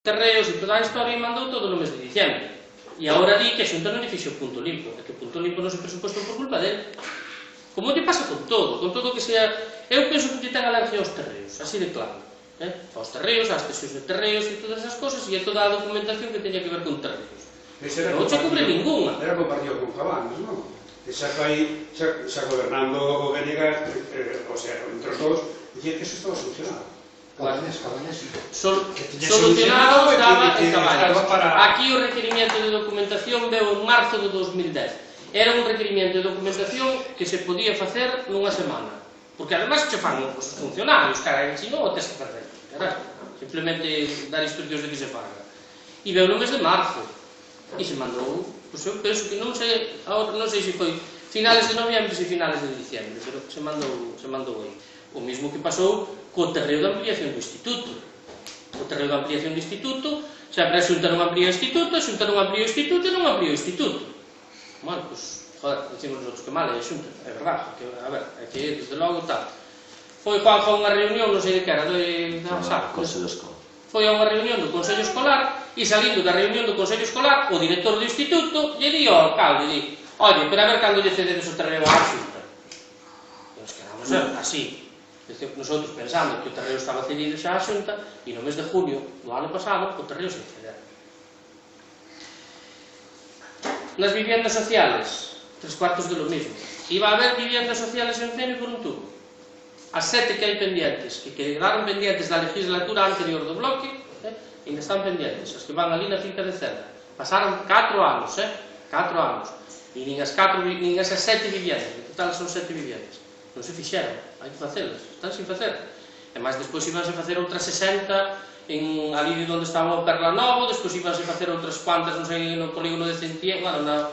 terreos e toda a historia e mandou todo no mes de diciembre. E agora di que a Xunta non lle fixo punto limpo, e que o punto limpo non se presupuesto por culpa dele. Como lle pasa con todo que sea... Eu penso que lle ten alergia aos terreos, así de claro. Aos terreos, ás cesións de terreos e todas esas cosas, e a toda a documentación que teña que ver con terreos. Non se cubre ninguna. Era compartido con Cabanes, non? Xa gobernando o Venegas, o sea, entre os dos, dicía que eso estaba solucionado. Cabanes, sí. Solucionado estaba en Cabanes. Aquí o requerimiento de documentación veu en marzo de 2010. Era un requerimiento de documentación que se podía facer nunha semana. Porque además che fan os funcionarios, cara, en chino o tes que facer. Simplemente dar instruccións de que se faga. E veu no mes de marzo. E se mandou, pois eu penso que non sei se foi finales de noviembre e finales de diciembre, pero se mandou aí. O mesmo que pasou co terreo de ampliación do Instituto. O terreo de ampliación do Instituto, sempre a Xunta non amplía o Instituto, a Xunta non amplía o Instituto e non amplía o Instituto. Bueno, pois, joder, decimos nosotros que mal é a Xunta, é verdade, porque, a ver, é que, desde logo, tal. Foi Juanjo a unha reunión, non sei de que era, foi a unha reunión do Consello Escolar e salindo da reunión do Consello Escolar, o director do Instituto lle di ao alcalde, oye, pero a ver cando lle cededes o terreo á Xunta. E nos quedamos así. Nosotros pensando que o terreo estaba cedido xa á Xunta e no mes de junio do ano pasado o terreo se ceder. Nas viviendas sociales, 3/4 de lo mismo. Iba a haber viviendas sociales en Fene por un tubo. As 7 que hai pendientes, que quedaron pendientes da legislatura anterior do bloque, ainda están pendientes, as que van ali na finca de Cerda. Pasaron 4 anos, 4 anos. E nin as 7 viviendas, en total son 7 viviendas. Non se fixeron, hai que facelas, están sin facer. E máis, despois ibanse facer outras 60 ali onde estaba o Perla Novo, despois ibanse facer outras cuantas, non sei, no polígono de Centieiras, bueno,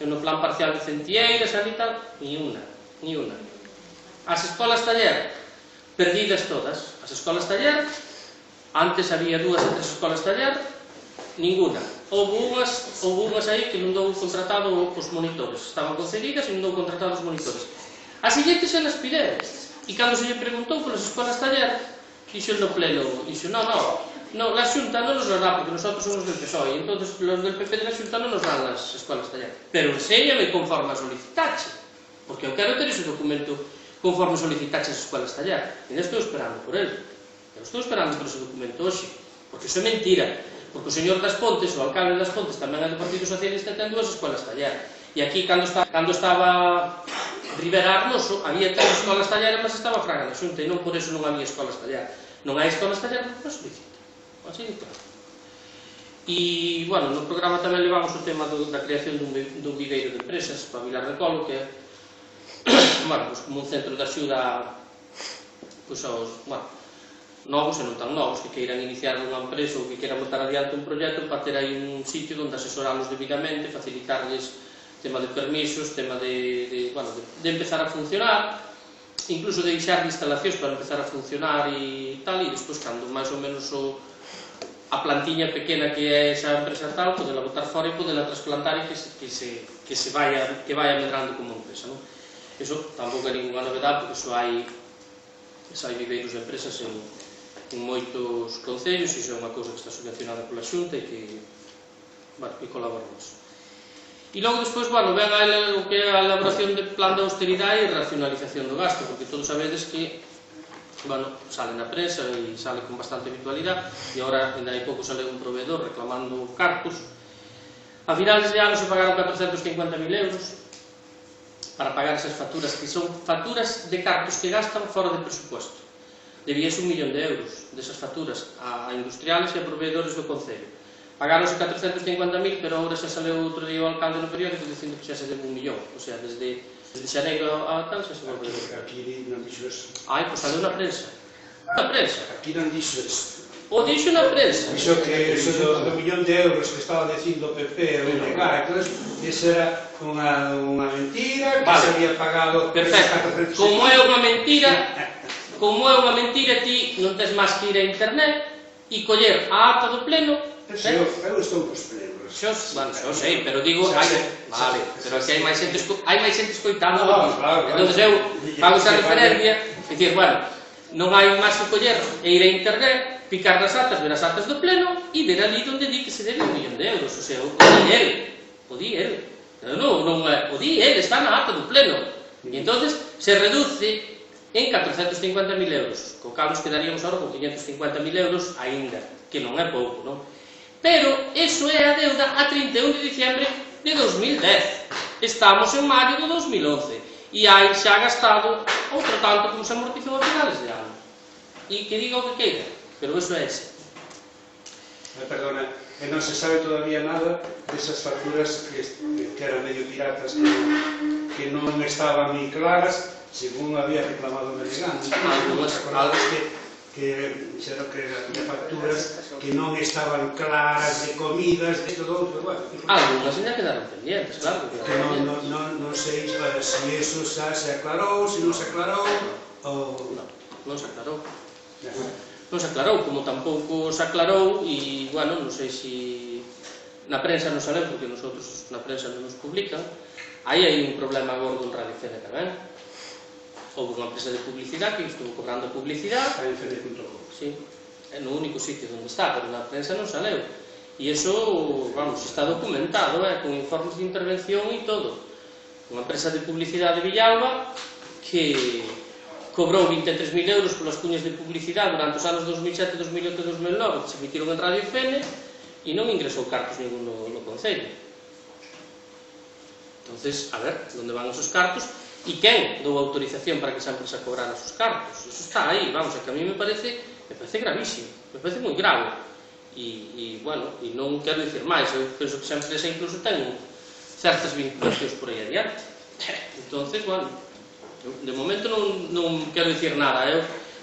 no plan parcial de Centieiras, ali tal, ni unha. As escolas taller, perdidas todas. As escolas taller, antes había 2 ou 3 escolas taller, ninguna. Houve unhas aí que non dou contratado os monitores, estaban concedidas e non dou contratado os monitores. As seguintes eran as piredes. E cando se lle preguntou polas escolas taller, dixo no pleno, dixo, no, la Xunta non nos lo dá porque nosotros somos del PSOE, e entón los del PP de la Xunta non nos dan as escolas taller. Pero enséñame conforme a solicitaxe, porque eu quero ter ese documento conforme solicitaxe as escolas taller. E non estou esperando por ele. Eu estou esperando por ese documento hoxe, porque iso é mentira. Porque o señor das Pontes, o alcalde das Pontes, tamén é do Partido Socialista, ten 2 escolas taller. E aquí, cando estaba Rivera Arnoso, había 3 escolas taller, mas estaba Fraga na Xunta, e non por eso non había escolas taller. Non hai escolas taller, non solicita. Así de claro. E, bueno, no programa tamén levamos o tema da creación dun viveiro de empresas para Vilar de Colo, que é, bueno, como un centro de axuda aos, novos e non tan novos, que queiran iniciar unha empresa ou que queiran botar adiante un proxecto para ter aí un sitio onde asesorarlos debidamente, facilitarles tema de permisos, tema de empezar a funcionar, incluso de deixar de instalacións para empezar a funcionar e tal, e despois, cando máis ou menos a plantiña pequena que é esa empresa tal, podela botar fora e podela trasplantar e que vaya medrando como empresa, non? Iso tampouco é ninguna novedade, porque hai viveiros de empresas en moitos concellos, e iso é unha cousa que está subvencionada pola Xunta e que colaboramos. E logo despois, ven o que é a elaboración de plan de austeridade e racionalización do gasto, porque todos sabedes que, sale na prensa e sale con bastante habitualidade, e agora, ainda hai pouco, sale un proveedor reclamando cartos. A finales de ano se pagaron 450.000 euros para pagar esas facturas, que son facturas de cartos que gastan fora de presupuesto. Debíase 1 millón de euros desas facturas a industriales e a proveedores do Concello. Pagaronse 450.000, pero agora xa saleu outro día o alcalde no periódico dicindo que xa se deu 1 millón. O sea, desde xaneiro a tal xa se volveu. Aquí non dixo eso. Pois saleu na prensa. Na prensa. Aquí non dixo eso. O dixo na prensa. Dixo que eso do 1 millón de euros que estaba dicindo o PP, entón, esa era unha mentira, que se había pagado... Perfecto. Como é unha mentira, ti non tes máis que ir a internet e coller a ata do pleno. Eu estou cos plenos. Xo sei, pero digo, vale, pero aquí hai máis xente escoitando. Entón eu fago esa referencia e dicir, non hai máis que coller e ir a internet picar nas actas, ver as actas do pleno e ver ali onde di que se debe 1 millón de euros. O sea, o di el. Non é, o di el, está na acta do pleno. E entonces se reduce en 450.000 euros. Co cal nos quedaríamos ahora con 550.000 euros aínda, que non é pouco, non? Pero eso é a deuda a 31 de diciembre de 2010. Estamos en maio de 2011 e hai xa gastado outro tanto como se amortizou a finales de ano. E que diga o que queira, pero eso é ese. Perdona, non se sabe todavía nada desas facturas que eran medio piratas, que non estaban moi claras, según había reclamado Melegán. Algo que había facturas que non estaban claras, de comidas, de todo outro. Algunhas ainda quedaron pendientes, claro. Non sei se iso xa se aclarou, se non se aclarou, ou... Non se aclarou. Non se aclarou, como tampouco se aclarou, e, bueno, non sei se na prensa non salen, porque nosotros na prensa non nos publican. Aí hai un problema gordo en Radio Fene tamén. Houve unha empresa de publicidade que estuvo cobrando publicidade. Fene.com. Sí, é no único sitio onde está, pero na prensa non saleu. E iso, vamos, está documentado, con informes de intervención e todo. Unha empresa de publicidade de Villalba que cobrou 23.000 euros polas cuñas de publicidade durante os anos 2007, 2008 e 2009 que se emitiron en Radio Fene e non ingresou cartos ningún no Concello. Entonces, a ver, onde van esos cartos e quen dou autorización para que esa empresa cobrara esos cartos. Eso está aí, vamos, é que a mí me parece gravísimo, me parece moi grave. E, bueno, e non quero dicir máis, eu penso que esa empresa incluso ten certas vinculacións por aí adiante. Entonces, bueno, de momento non quero dicir nada.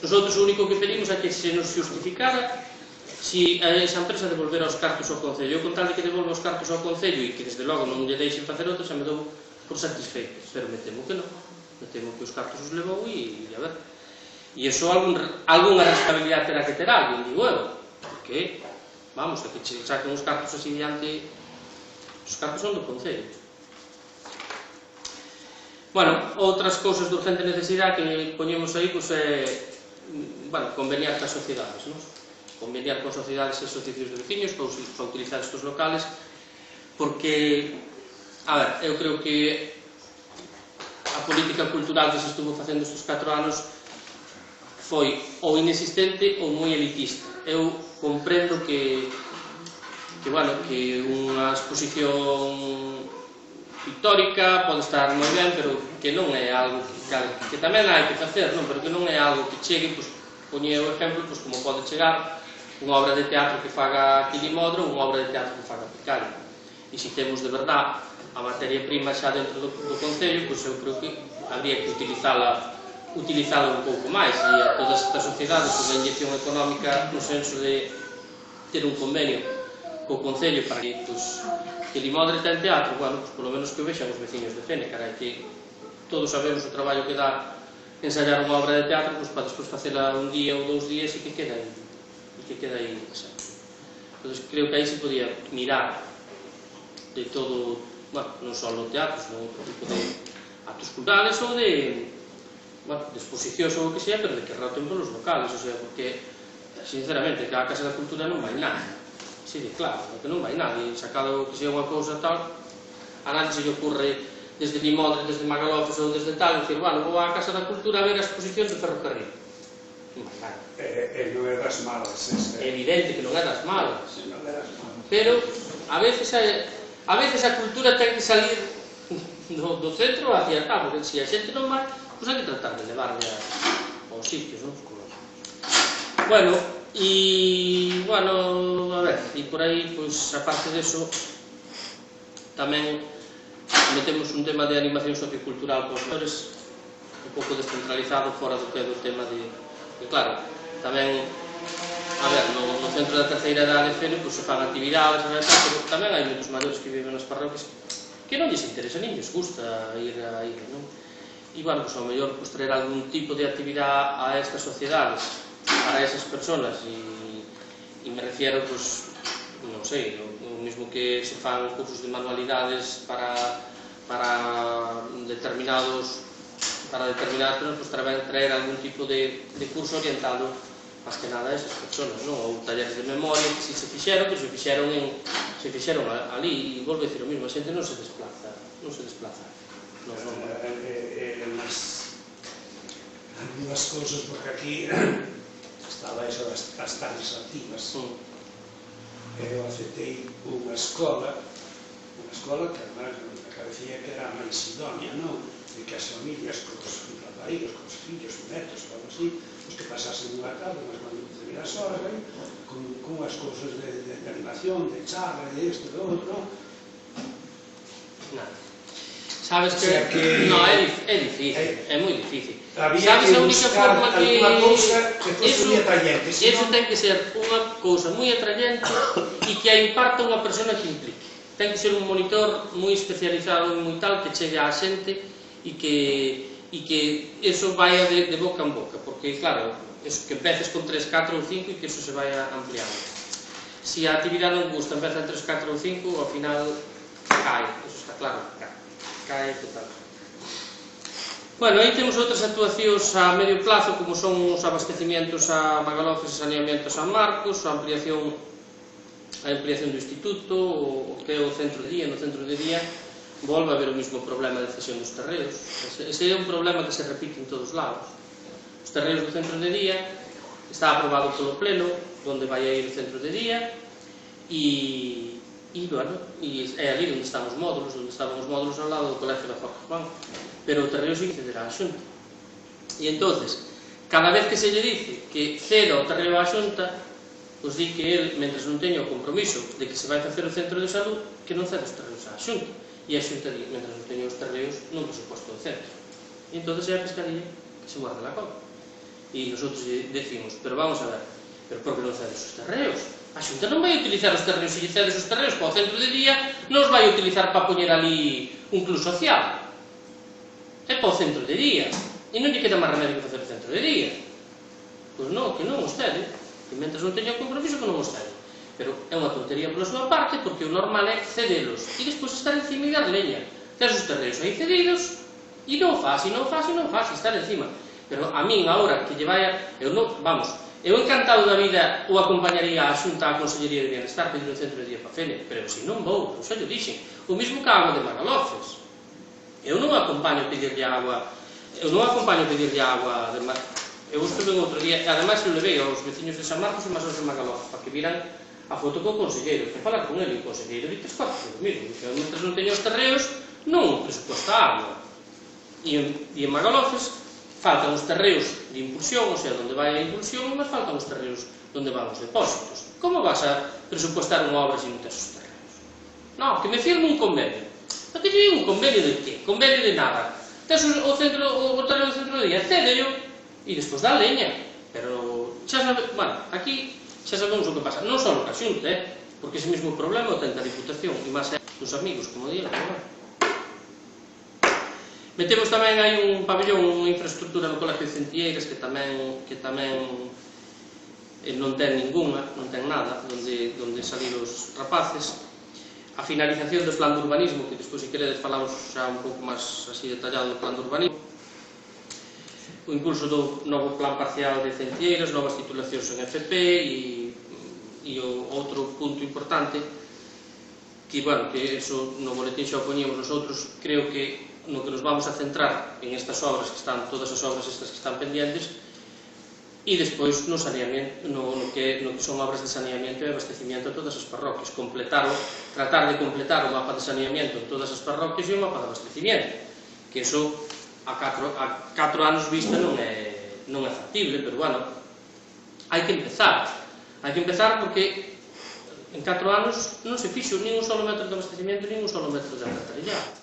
Nosotros o único que pedimos é que se nos justificara se esa empresa devolvera os cartos ao Concello. Eu, con tal de que devolva os cartos ao Concello e que desde logo non lle deixen facer outro, xa me dou por satisfeito, pero me temo que non. Me temo que os cartos os levou e a ver. E iso algunha responsabilidade terá que ter alguén, digo eu, porque, vamos, a que che saquen os cartos así diante, os cartos son do Concello. Bueno, outras cousas de urgente necesidade que poñemos aí, pois é, bueno, conveniar cas sociedades, non? Conveniar con sociedades e asociacións de veciños para utilizar estes locales, porque, a ver, eu creo que a política cultural que se estuvo facendo estes 4 anos foi ou inexistente ou moi elitista. Eu comprendo que bueno, que unha exposición pictórica pode estar moi ben, pero que non é algo que tamén hai que facer, non? Pero que non é algo que chegue, pois, poñe o exemplo, pois, como pode chegar unha obra de teatro que faga Quilimodro ou unha obra de teatro que faga Picario. E se temos de verdade a materia prima xa dentro do Concello, pois eu creo que habría que utilizala un pouco máis, e a todas estas sociedades con a inyección económica no senso de ter un convenio co Concello para que, pois, Quilimodro ten teatro, bueno, pois polo menos que o vexan os veciños de Fene, carai, que todos sabemos o traballo que dá ensayar unha obra de teatro, pois para despois facela un día ou 2 días e que queda aí pasado. Entón, creo que aí se podía mirar de todo, bueno, non só o teatro, senón outro tipo de actos culturales ou de, bueno, de exposicións ou o que sea, pero de que roten polos locales, o sea, porque, sinceramente, que a Casa da Cultura non vai nada. Sí, claro, que non vai nada, e sacado que sea unha cousa tal, a nadie se lle ocurre desde Limodre, desde Magalofes ou desde tal, dicir, bueno, vou á Casa da Cultura a ver as exposicións de ferrocarril. Non vai nada. Non é das malas. É evidente que non é das malas, pero a veces a cultura ten que salir do centro hacia acá, porque se a xente non vai, pois hai que tratar de levarle aos sitios, non? Bueno, a ver, e por aí, pois, aparte deso, tamén metemos un tema de animación sociocultural para os menores, un pouco descentralizado, fora do que é do tema de, claro, tamén, a ver, no centro da terceira edade de Fene, pois se fan actividades, pero tamén hai moitos maiores que viven nas parroquias que non lles interesa, nin lles gusta ir a ir, non? E, bueno, pois, ao mellor, pois, traer algún tipo de actividade a estas sociedades para esas personas, e me refiero, pois, non sei, o mismo que se fan cursos de manualidades para determinadas personas, pois traer algún tipo de curso orientado más que nada esas personas, non? Ou talleres de memoria que se fixeron, que se fixeron ali, e volvo a dicir o mesmo, a xente non se desplaza, non. Algunas cousas, porque aquí estaba eso das tardes activas. Eu aceptei unha escola que además me parecía que era a máis idónea, non? De que as familias, cos raparigas, cos fillos, netos, algo así, que pasasen unha tarde, unhas determinadas horas, con as cousas de animación, de charla, de isto, de outro, non? Nada. Sabes que... No, é difícil, é moi difícil. Sabes a única forma que... Alguna cousa que fosse moi atrayente. Iso ten que ser unha cousa moi atrayente e que a imparta unha persona que implique. Ten que ser un monitor moi especializado e moi tal que chegue á xente e que eso vaya de boca en boca, porque claro, eso que empeces con 3, 4 ou 5 e que eso se vaya ampliando. Se a actividade non gusta, empeza en 3, 4 ou 5, ao final cae, eso está claro, cae total. Bueno, aí temos outras actuacións a medio plazo, como son os abastecimientos a Magalofes e saneamento a San Marcos, a ampliación do instituto, o que é o centro de día. No centro de día volve a haber o mesmo problema de cesión dos terreos. Ese é un problema que se repite en todos lados. Os terreos do centro de día está aprobado polo pleno, onde vai a ir o centro de día, e é ali onde están os módulos, ao lado do colegio da Jorge Juan, pero o terreo sigue cederá á Xunta. E entonces, cada vez que se lle dice que ceda o terreo á Xunta, pois di que el, mentre non teña o compromiso de que se vai facer o centro de salud, que non ceda os terreos á Xunta. E a Xunta di, mentre non teña os terreos, non presuposto o centro. E entonces é a pescadilla que se morde la cola. E nosotros decimos, pero vamos a ver, pero por que non cedes os terreos? A Xunta non vai utilizar os terreos, se lle cedes os terreos para o centro de día, non os vai utilizar para poñer ali un club social. É para o centro de día. E non lle queda máis remedio que facer o centro de día. Pois non, que non os cede. Que mentre non teña compromiso, que non os cede. Pero é unha tontería pola súa parte, porque o normal é cedelos. E despois estar encima e dar leña. Tes os terreos aí cedidos, e non faz, estar encima. Pero a min, agora, que lle vaya... Eu encantado da vida o acompañaría a Xunta á Consellería de Bienestar pedir un centro de día para Fene, pero se non vou, xa lle dixen. O mesmo que a agua de Magalofes. Eu non acompaño a pedirlle agua de eu estuve outro día, e ademais eu levei aos veciños de San Marcos e máis aos de Magalofes para que viran a foto co conselleiro, que falar con ele, o conselleiro di 3 cuartos do mesmo, que mentre non teño os terreos non presuposta agua. E en Magalofes faltan os terreos de impulsión, o sea, onde vai a impulsión, mas faltan os terreos onde van os depósitos. Como vas a presupostar unha obra se non tes os terreos? Non, que me firme un convenio. Para que lle un convenio de qué? Convenio de nada. Tes o terreo do centro de día, cédello e despois dá leña. Pero, xa sabe, bueno, aquí xa sabemos o que pasa. Non só a Xunta, porque ese mesmo problema o tenta a Diputación e máis dos amigos, como digo, Metemos tamén aí un pabellón, unha infraestructura no Colegio de Centelleiras que tamén non ten ninguna, non ten nada onde salir os rapaces. A finalización do plan de urbanismo, que despois, se queredes, falamos xa un pouco máis así detallado do plan de urbanismo. O impulso do novo plan parcial de Centelleiras, novas titulacións en FP e o outro punto importante que, bueno, que eso no boletín xa o poñíamos nosotros, creo que no que nos vamos a centrar en estas obras que están, todas as obras estas que están pendientes, e despois no que son obras de saneamento e abastecimiento a todas as parroquias, tratar de completar o mapa de saneamento en todas as parroquias e o mapa de abastecimiento, que eso a 4 anos vista non é factible, pero bueno, hai que empezar porque en 4 anos non se fixo nin un solo metro de abastecimiento nin un solo metro de alcantarillado.